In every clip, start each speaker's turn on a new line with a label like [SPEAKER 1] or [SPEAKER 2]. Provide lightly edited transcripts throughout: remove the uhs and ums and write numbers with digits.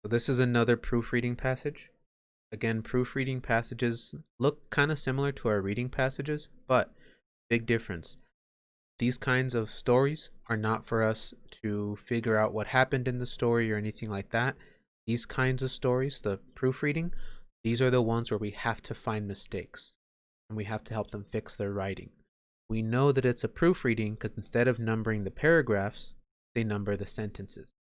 [SPEAKER 1] So this is another proofreading passage. Again, proofreading passages look kind of similar to our reading passages, but big difference. These kinds of stories are not for us to figure out what happened in the story or anything like that. These kinds of stories, the proofreading, these are the ones where we have to find mistakes and we have to help them fix their writing. We know that it's a proofreading because instead of numbering the paragraphs, they number the sentences.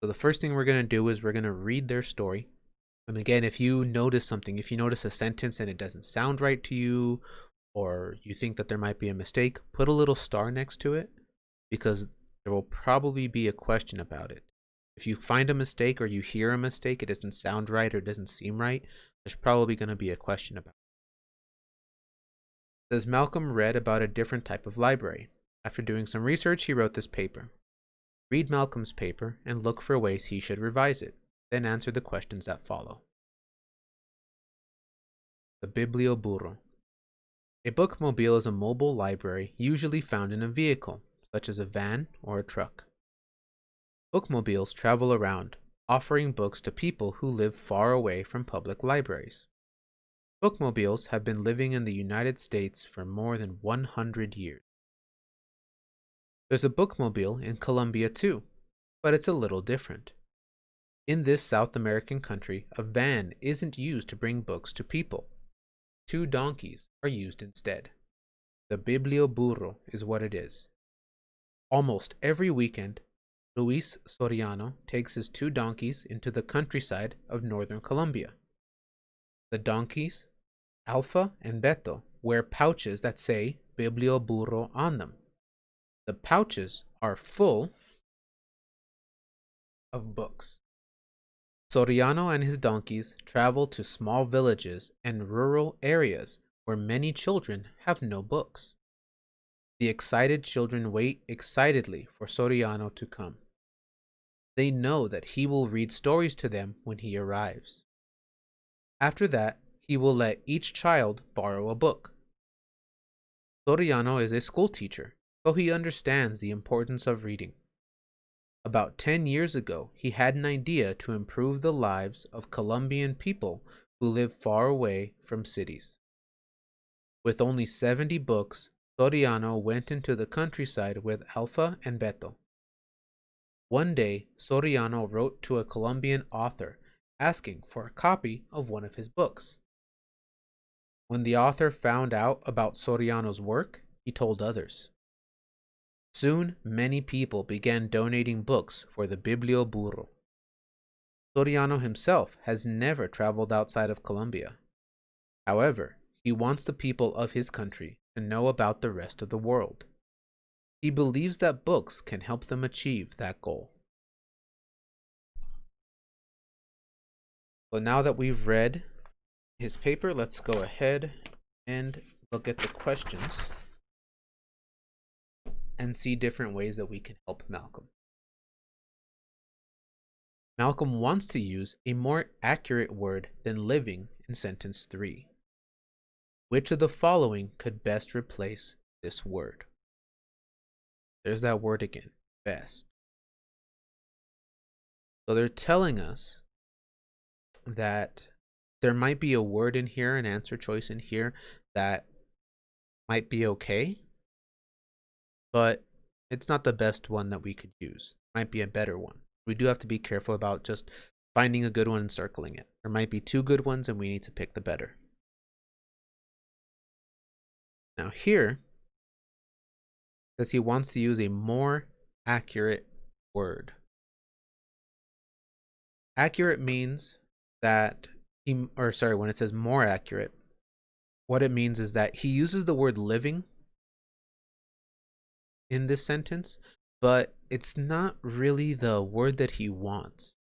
[SPEAKER 1] So the first thing we're going to do is we're going to read their story. And again, if you notice something, if you notice a sentence and it doesn't sound right to you, or you think that there might be a mistake, put a little star next to it because there will probably be a question about it. If you find a mistake or you hear a mistake, it doesn't sound right or it doesn't seem right, there's probably going to be a question about it. It says Malcolm read about a different type of library. After doing some research, he wrote this paper. Read Malcolm's paper and look for ways he should revise it. Then answer the questions that follow. The Biblioburro. A bookmobile is a mobile library usually found in a vehicle, such as a van or a truck. Bookmobiles travel around, offering books to people who live far away from public libraries. Bookmobiles have been living in the United States for more than 100 years. There's a bookmobile in Colombia too, but it's a little different. In this South American country, a van isn't used to bring books to people. 2 donkeys are used instead. The Biblioburro is what it is. Almost every weekend, Luis Soriano takes his 2 donkeys into the countryside of northern Colombia. The donkeys, Alpha and Beto, wear pouches that say Biblioburro on them. The pouches are full of books. Soriano and his donkeys travel to small villages and rural areas where many children have no books. The excited children wait excitedly for Soriano to come. They know that he will read stories to them when he arrives. After that, he will let each child borrow a book. Soriano is a school teacher, so he understands the importance of reading. About 10 years ago, he had an idea to improve the lives of Colombian people who live far away from cities. With only 70 books, Soriano went into the countryside with Alpha and Beto. One day, Soriano wrote to a Colombian author asking for a copy of one of his books. When the author found out about Soriano's work, he told others. Soon, many people began donating books for the Biblioburro. Soriano himself has never traveled outside of Colombia. However, he wants the people of his country to know about the rest of the world. He believes that books can help them achieve that goal. So now that we've read his paper, let's go ahead and look at the questions and see different ways that we can help Malcolm. Malcolm wants to use a more accurate word than living in sentence 3. Which of the following could best replace this word? There's that word again, best. So they're telling us that there might be a word in here, an answer choice in here that might be okay, but it's not the best one that we could use. It might be a better one. We do have to be careful about just finding a good one and circling it. There might be 2 good ones and we need to pick the better. Now here, says he wants to use a more accurate word. Accurate means that when it says more accurate, what it means is that he uses the word living in this sentence, but it's not really the word that he wants.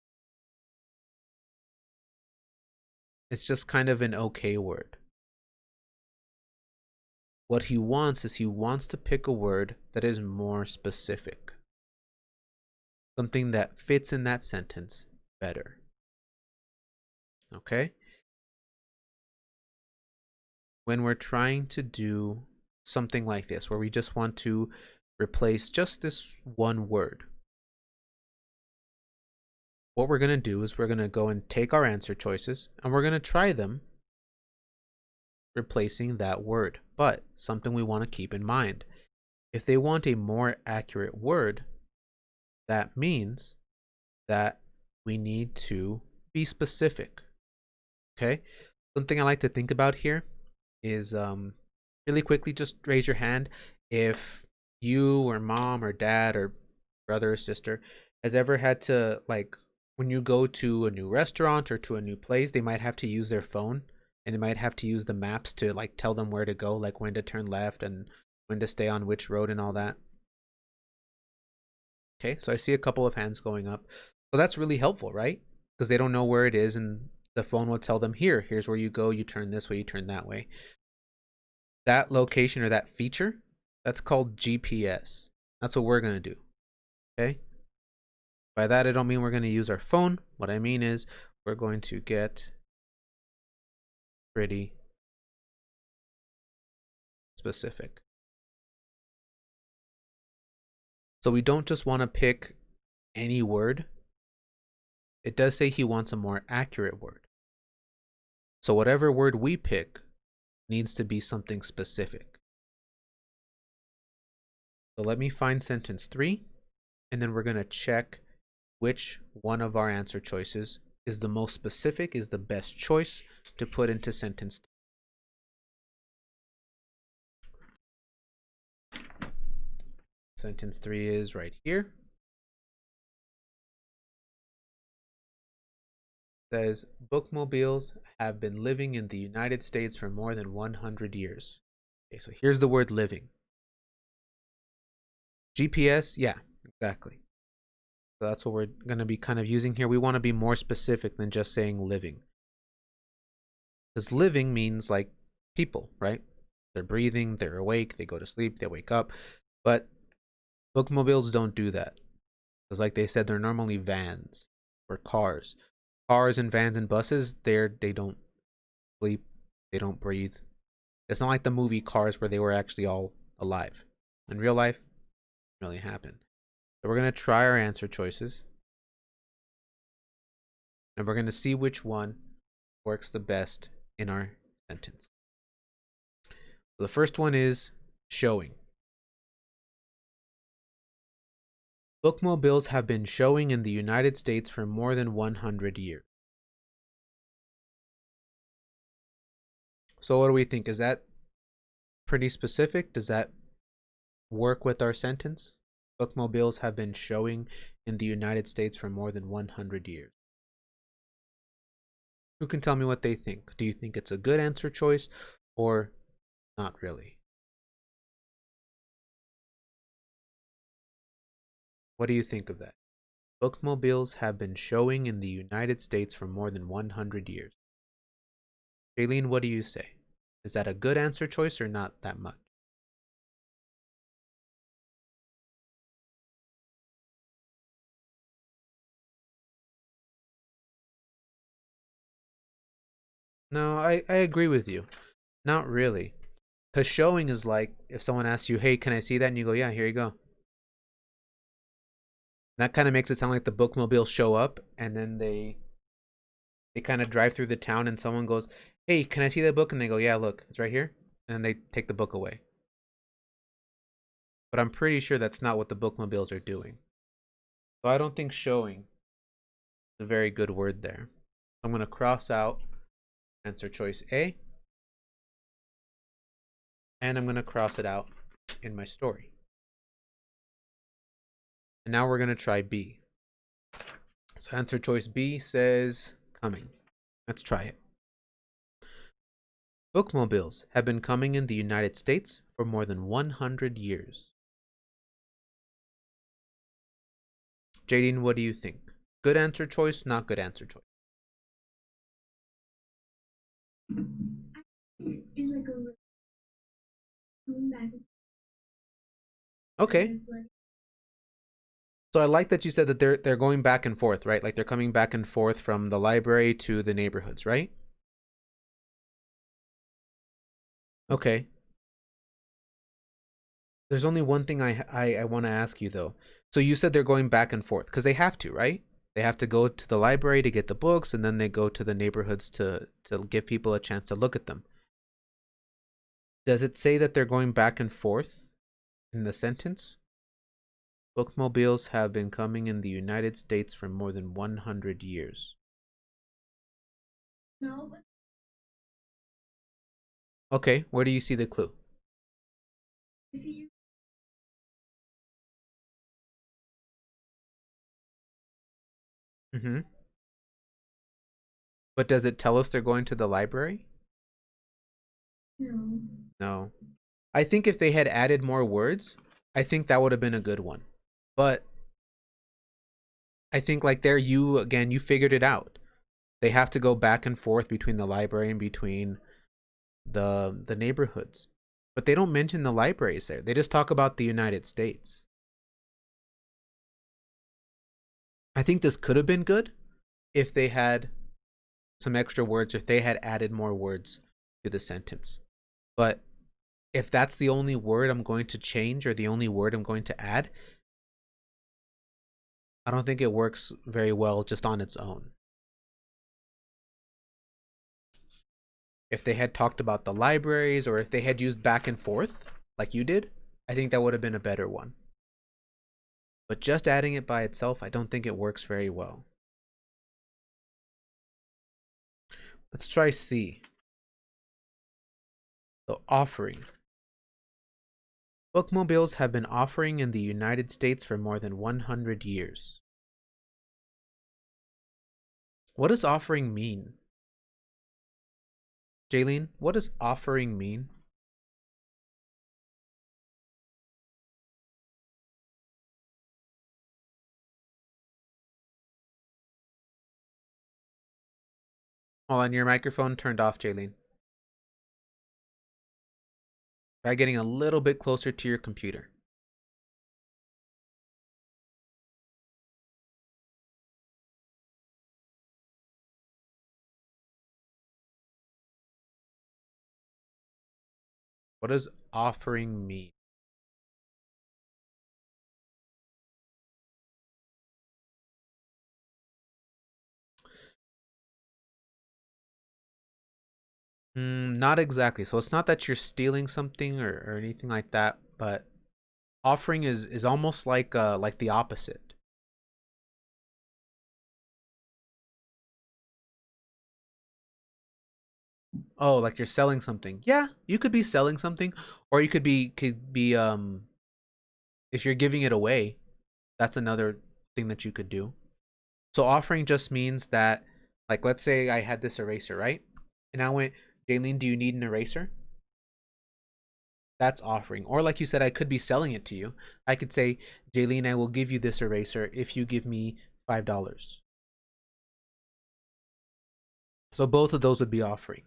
[SPEAKER 1] It's just kind of an okay word. What he wants is he wants to pick a word that is more specific. Something that fits in that sentence better. Okay? When we're trying to do something like this, where we just want to replace just this one word, what we're going to do is we're going to go and take our answer choices and we're going to try them replacing that word. But something we want to keep in mind, if they want a more accurate word, that means that we need to be specific. Okay? Something I like to think about here is really quickly, just raise your hand if you or mom or dad or brother or sister has ever had to, like, when you go to a new restaurant or to a new place, they might have to use their phone and they might have to use the maps to like tell them where to go, like when to turn left and when to stay on which road and all that. Okay, so I see a couple of hands going up. So that's really helpful, right? Because they don't know where it is and the phone will tell them, here's where you go, you turn this way, you turn that way. That location or that feature, that's called GPS. That's what we're going to do. Okay? By that, I don't mean we're going to use our phone. What I mean is we're going to get pretty specific. So we don't just want to pick any word. It does say he wants a more accurate word. So whatever word we pick needs to be something specific. So let me find sentence 3, and then we're going to check which one of our answer choices is the most specific, is the best choice to put into sentence 3. Sentence 3 is right here. It says, bookmobiles have been living in the United States for more than 100 years. Okay, so here's the word living. GPS, yeah, exactly. So that's what we're going to be kind of using here. We want to be more specific than just saying living. Because living means like people, right? They're breathing, they're awake, they go to sleep, they wake up. But bookmobiles don't do that. Because like they said, they're normally vans or cars. Cars and vans and buses, they don't sleep, they don't breathe. It's not like the movie Cars where they were actually all alive. In real life, it really happened. So we're going to try our answer choices. And we're going to see which one works the best in our sentence. So the first one is showing. Bookmobiles have been showing in the United States for more than 100 years. So what do we think? Is that pretty specific? Does that work with our sentence? Bookmobiles have been showing in the United States for more than 100 years. Who can tell me what they think? Do you think it's a good answer choice or not really? What do you think of that? Bookmobiles have been showing in the United States for more than 100 years. Jaylene, what do you say? Is that a good answer choice or not that much? No, I agree with you. Not really. Because showing is like if someone asks you, hey, can I see that? And you go, yeah, here you go. That kind of makes it sound like the bookmobiles show up and then they kind of drive through the town and someone goes, hey, can I see that book? And they go, yeah, look, it's right here. And they take the book away. But I'm pretty sure that's not what the bookmobiles are doing. So I don't think showing is a very good word there. I'm going to cross out answer choice A. And I'm going to cross it out in my story. And now we're going to try B. So answer choice B says coming. Let's try it. Bookmobiles have been coming in the United States for more than 100 years. Jaden, what do you think? Good answer choice, not good answer choice? It's like a coming back. Okay. So I like that you said that they're going back and forth, right? Like they're coming back and forth from the library to the neighborhoods, right? Okay. There's only one thing I want to ask you though. So you said they're going back and forth because they have to, right? They have to go to the library to get the books, and then they go to the neighborhoods to give people a chance to look at them. Does it say that they're going back and forth in the sentence? Bookmobiles have been coming in the United States for more than 100 years.
[SPEAKER 2] No, but
[SPEAKER 1] Okay, where do you see the clue?
[SPEAKER 2] if you
[SPEAKER 1] Mm-hmm. But does it tell us they're going to the library?
[SPEAKER 2] no.
[SPEAKER 1] No. I think if they had added more words, I think that would have been a good one. But I think like there you again, you figured it out. They have to go back and forth between the library and between the neighborhoods. But they don't mention the libraries there. They just talk about the United States. I think this could have been good if they had some extra words, if they had added more words to the sentence. But if that's the only word I'm going to change or the only word I'm going to add, I don't think it works very well just on its own. If they had talked about the libraries or if they had used back and forth like you did, I think that would have been a better one. But just adding it by itself, I don't think it works very well. Let's try C. So, offering. Bookmobiles have been offering in the United States for more than 100 years. What does offering mean? Jaylene, what does offering mean? Hold on, your microphone turned off, Jaylene. Try getting a little bit closer to your computer. What does offering mean? Not exactly. So it's not that you're stealing something or anything like that, but offering is almost like the opposite. Oh, like you're selling something. Yeah, you could be selling something, or you could be if you're giving it away, that's another thing that you could do. So offering just means that, like, let's say I had this eraser, right? And I went, Jaylene, do you need an eraser? That's offering. Or like you said, I could be selling it to you. I could say, Jaylene, I will give you this eraser if you give me $5. So both of those would be offering.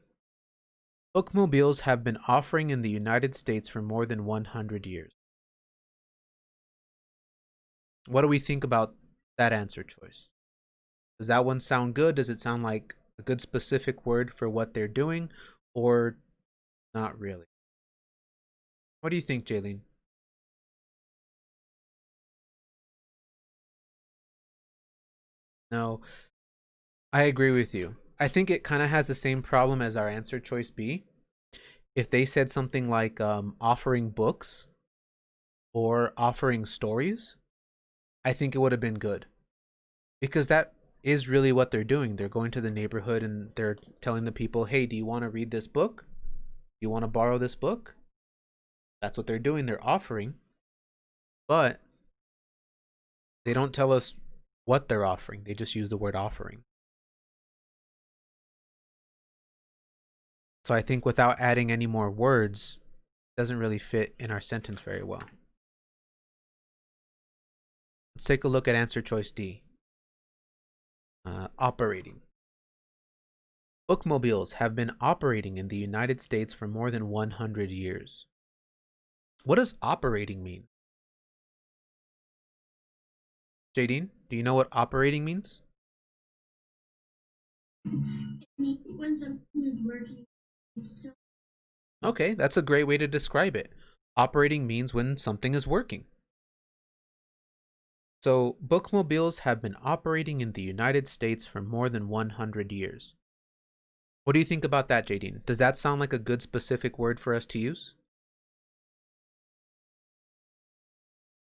[SPEAKER 1] Bookmobiles have been offering in the United States for more than 100 years. What do we think about that answer choice? Does that one sound good? Does it sound like a good specific word for what they're doing, or not really? What do you think, Jaylene? No, I agree with you. I think it kind of has the same problem as our answer choice B. If they said something like offering books or offering stories, I think it would have been good because that is really what they're doing. They're going to the neighborhood and they're telling the people, hey, do you want to read this book? Do you want to borrow this book? That's what they're doing. They're offering, but they don't tell us what they're offering. They just use the word offering. So I think without adding any more words, it doesn't really fit in our sentence very well. Let's take a look at answer choice D. Operating. Bookmobiles have been operating in the United States for more than 100 years. What does operating mean? Jadine, do you know what operating means?
[SPEAKER 2] When something is working, so
[SPEAKER 1] Okay, that's a great way to describe it. Operating means when something is working. So, bookmobiles have been operating in the United States for more than 100 years. What do you think about that, Jadine? Does that sound like a good specific word for us to use?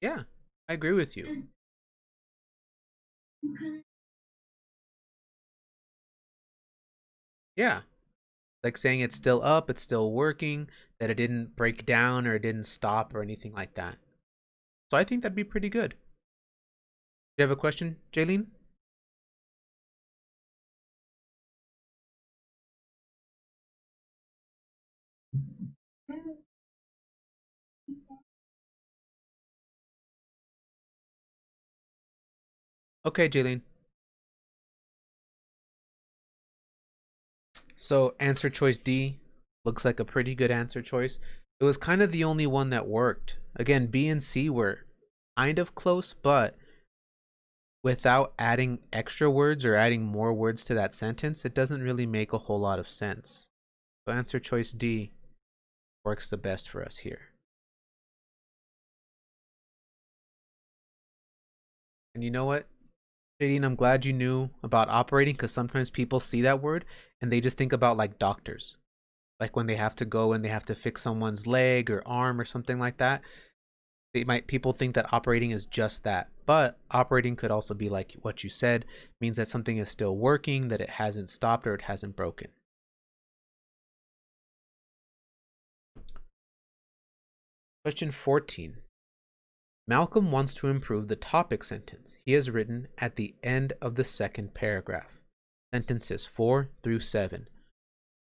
[SPEAKER 1] Yeah, I agree with you.
[SPEAKER 2] As because
[SPEAKER 1] Yeah, like saying it's still up, it's still working, that it didn't break down or it didn't stop or anything like that. So I think that'd be pretty good. Do you have a question, Jaylene? Okay, Jaylene. So answer choice D looks like a pretty good answer choice. It was kind of the only one that worked. Again, B and C were kind of close, but without adding extra words or adding more words to that sentence, it doesn't really make a whole lot of sense. So answer choice D works the best for us here. And you know what, Jadine, I'm glad you knew about operating, because sometimes people see that word and they just think about like doctors. Like when they have to go and they have to fix someone's leg or arm or something like that. People think that operating is just that. But operating could also be like what you said, means that something is still working, that it hasn't stopped or it hasn't broken. Question 14. Malcolm wants to improve the topic sentence he has written at the end of the second paragraph. Sentences 4 through 7.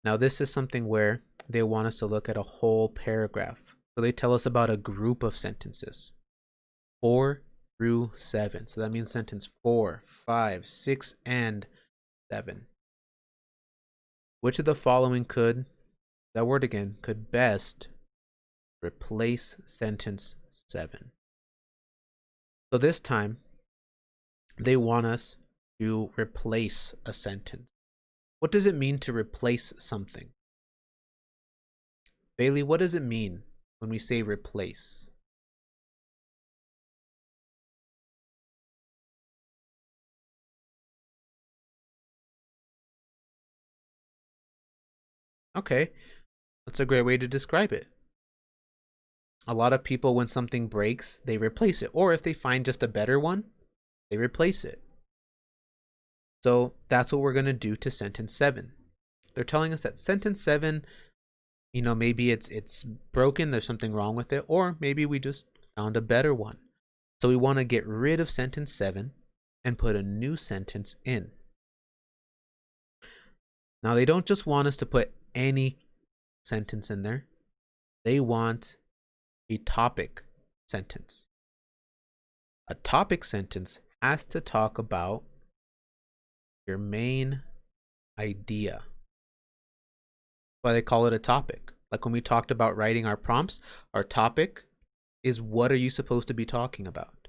[SPEAKER 1] Now, this is something where they want us to look at a whole paragraph. So they tell us about a group of sentences 4 through 7. So that means sentence 4, 5, 6, and 7. Which of the following could, that word again, could best replace sentence 7? So this time, they want us to replace a sentence. What does it mean to replace something? Bailey, what does it mean when we say replace? Okay, that's a great way to describe it. A lot of people, when something breaks, they replace it. Or if they find just a better one, they replace it. So that's what we're going to do to sentence 7. They're telling us that sentence 7, maybe it's broken, there's something wrong with it, or maybe we just found a better one. So we want to get rid of sentence 7 and put a new sentence in. Now, they don't just want us to put any sentence in there. They want a topic sentence. A topic sentence has to talk about your main idea. That's why they call it a topic. Like when we talked about writing our prompts, our topic is what are you supposed to be talking about?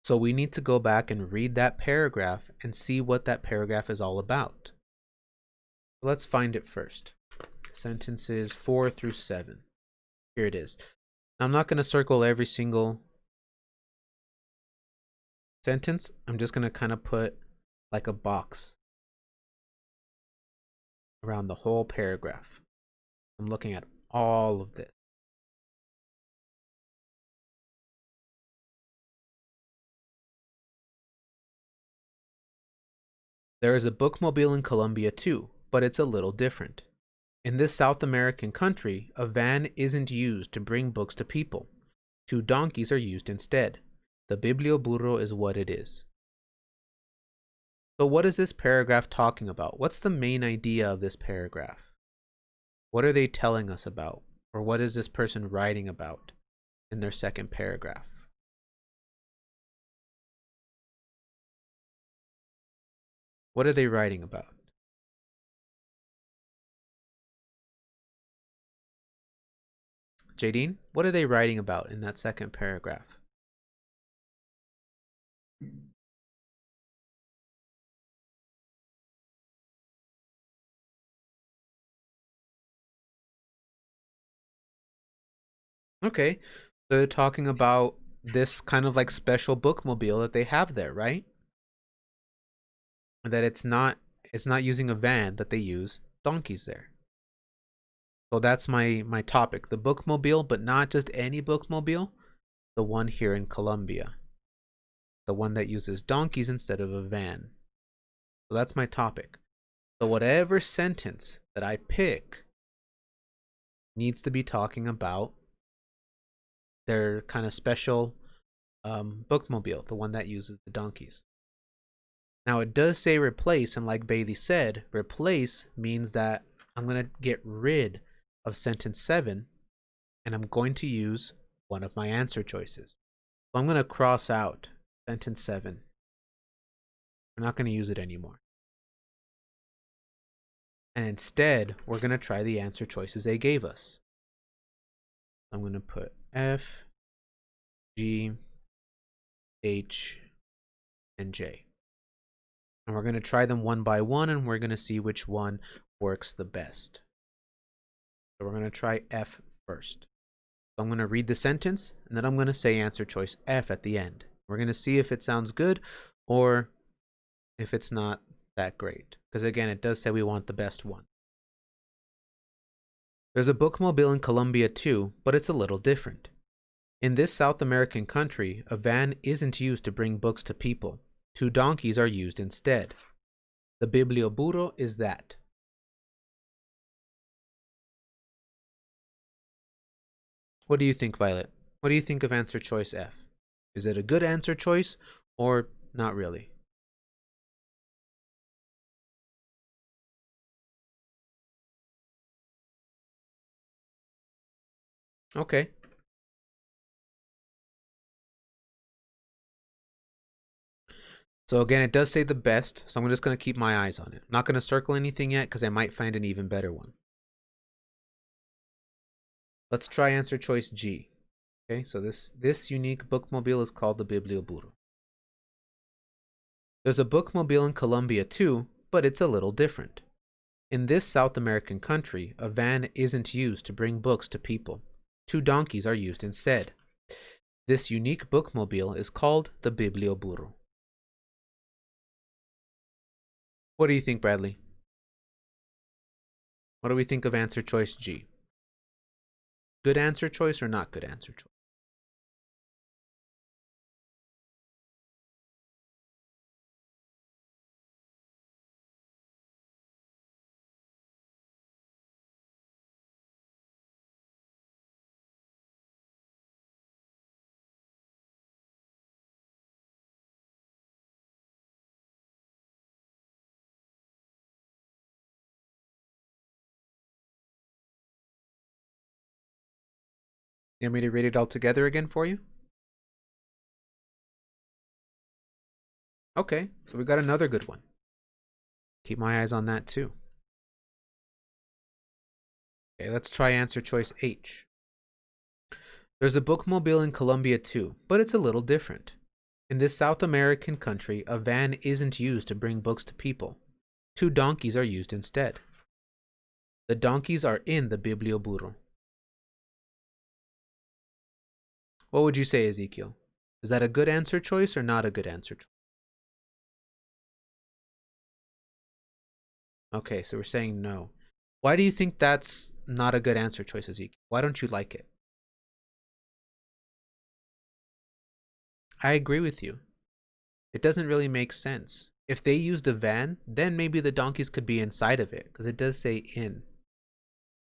[SPEAKER 1] So we need to go back and read that paragraph and see what that paragraph is all about. Let's find it first. Sentences 4 through 7. Here it is. I'm not going to circle every single sentence. I'm just going to kind of put like a box around the whole paragraph. I'm looking at all of this. There is a bookmobile in Colombia too, but it's a little different. In this South American country, a van isn't used to bring books to people. 2 donkeys are used instead. The Biblioburro is what it is. So what is this paragraph talking about? What's the main idea of this paragraph? What are they telling us about? Or what is this person writing about in their second paragraph? What are they writing about? Jadine, what are they writing about in that second paragraph? Okay, so they're talking about this kind of like special bookmobile that they have there, right? That it's not using a van, that they use donkeys there. So that's my topic, the bookmobile, but not just any bookmobile, the one here in Colombia, the one that uses donkeys instead of a van. So that's my topic. So whatever sentence that I pick needs to be talking about their kind of special bookmobile, the one that uses the donkeys. Now it does say replace, and like Bailey said, replace means that I'm going to get rid of sentence 7 and I'm going to use one of my answer choices. So I'm going to cross out sentence 7. We're not going to use it anymore. And instead, we're going to try the answer choices they gave us. I'm going to put F, G, H, and J. And we're going to try them one by one, and we're going to see which one works the best. So we're going to try F first. So I'm going to read the sentence, and then I'm going to say answer choice F at the end. We're going to see if it sounds good or if it's not that great. Because again, it does say we want the best one. There's a bookmobile in Colombia too, but it's a little different. In this South American country, a van isn't used to bring books to people. 2 donkeys are used instead. The Biblioburro is that. What do you think, Violet? What do you think of answer choice F? Is it a good answer choice or not really? Okay. So again, it does say the best, so I'm just going to keep my eyes on it. I'm not going to circle anything yet because I might find an even better one. Let's try answer choice G. Okay, so this unique bookmobile is called the Biblioburro. There's a bookmobile in Colombia too, but it's a little different. In this South American country, a van isn't used to bring books to people. 2 donkeys are used instead. This unique bookmobile is called the Biblioburro. What do you think, Bradley? What do we think of answer choice G? Good answer choice or not good answer choice? You want me to read it all together again for you? Okay, so we got another good one. Keep my eyes on that too. Okay, let's try answer choice H. There's a bookmobile in Colombia too, but it's a little different. In this South American country, a van isn't used to bring books to people. 2 donkeys are used instead. The donkeys are in the Biblioburro. What would you say, Ezekiel? Is that a good answer choice or not a good answer choice? Okay, so we're saying no. Why do you think that's not a good answer choice, Ezekiel? Why don't you like it? I agree with you. It doesn't really make sense. If they used a van, then maybe the donkeys could be inside of it, because it does say in.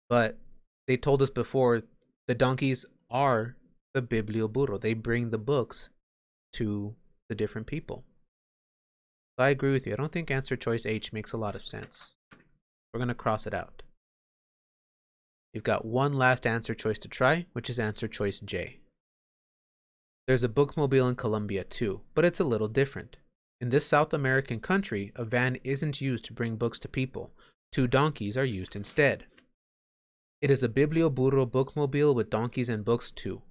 [SPEAKER 1] But they told us before the donkeys are the Biblioburro. They bring the books to the different people. So I agree with you. I don't think answer choice H makes a lot of sense. We're going to cross it out. You've got one last answer choice to try, which is answer choice J. There's a bookmobile in Colombia too, but it's a little different. In this South American country, a van isn't used to bring books to people. 2 donkeys are used instead. It is a Biblioburro bookmobile with donkeys and books too.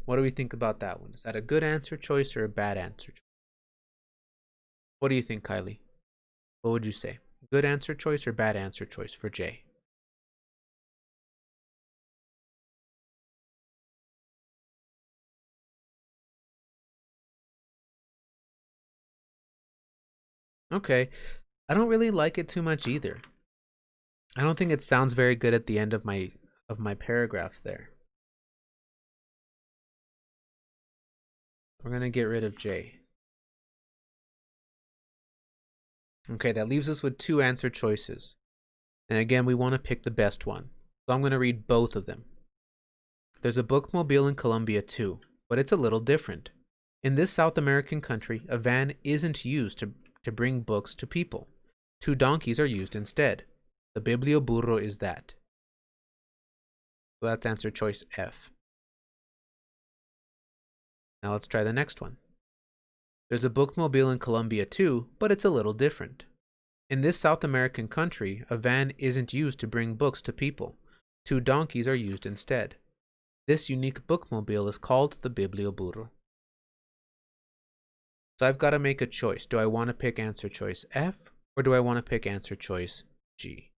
[SPEAKER 1] What do we think about that one? Is that a good answer choice or a bad answer choice? What do you think, Kylie? What would you say? Good answer choice or bad answer choice for J? Okay. I don't really like it too much either. I don't think it sounds very good at the end of my paragraph there. We're going to get rid of J. Okay, that leaves us with two answer choices. And again, we want to pick the best one. So I'm going to read both of them. There's a bookmobile in Colombia too, but it's a little different. In this South American country, a van isn't used to bring books to people. Two donkeys are used instead. The Biblioburro is that. So that's answer choice F. Now let's try the next one. There's a bookmobile in Colombia too, but it's a little different. In this South American country, a van isn't used to bring books to people. Two donkeys are used instead. This unique bookmobile is called the Biblioburro. So I've got to make a choice. Do I want to pick answer choice F or do I want to pick answer choice G?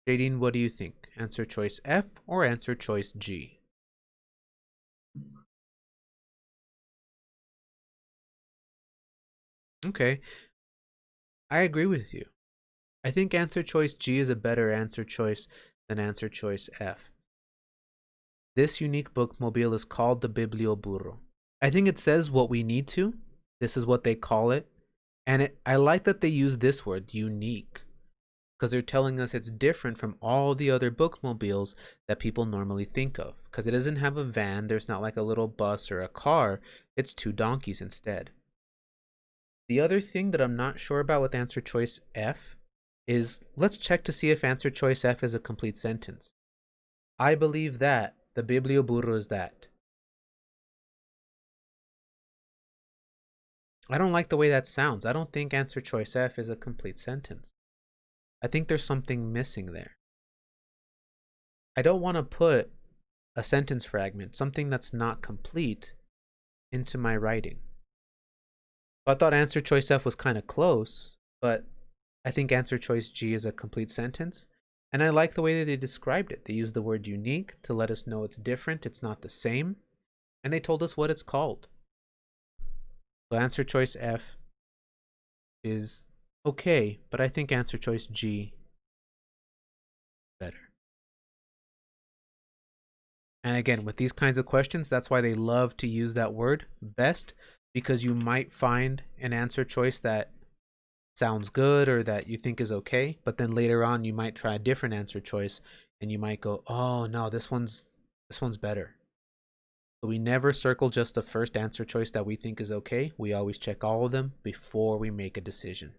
[SPEAKER 1] Jadine, what do you think? Answer choice F or answer choice G? Okay, I agree with you. I think answer choice G is a better answer choice than answer choice F. This unique bookmobile is called the Biblioburro. I think it says what we need to. This is what they call it. And I like that they use this word, unique, because they're telling us it's different from all the other bookmobiles that people normally think of. Because it doesn't have a van, there's not like a little bus or a car, it's two donkeys instead. The other thing that I'm not sure about with answer choice F is let's check to see if answer choice F is a complete sentence. I believe that the Biblioburro is that. I don't like the way that sounds. I don't think answer choice F is a complete sentence. I think there's something missing there. I don't want to put a sentence fragment, something that's not complete, into my writing. So I thought answer choice F was kind of close, but I think answer choice G is a complete sentence. And I like the way that they described it. They used the word unique to let us know it's different, it's not the same, and they told us what it's called. So answer choice F is okay, but I think answer choice G better. And again, with these kinds of questions, that's why they love to use that word best, because you might find an answer choice that sounds good or that you think is okay, but then later on you might try a different answer choice and you might go, "Oh, no, this one's better." So we never circle just the first answer choice that we think is okay. We always check all of them before we make a decision.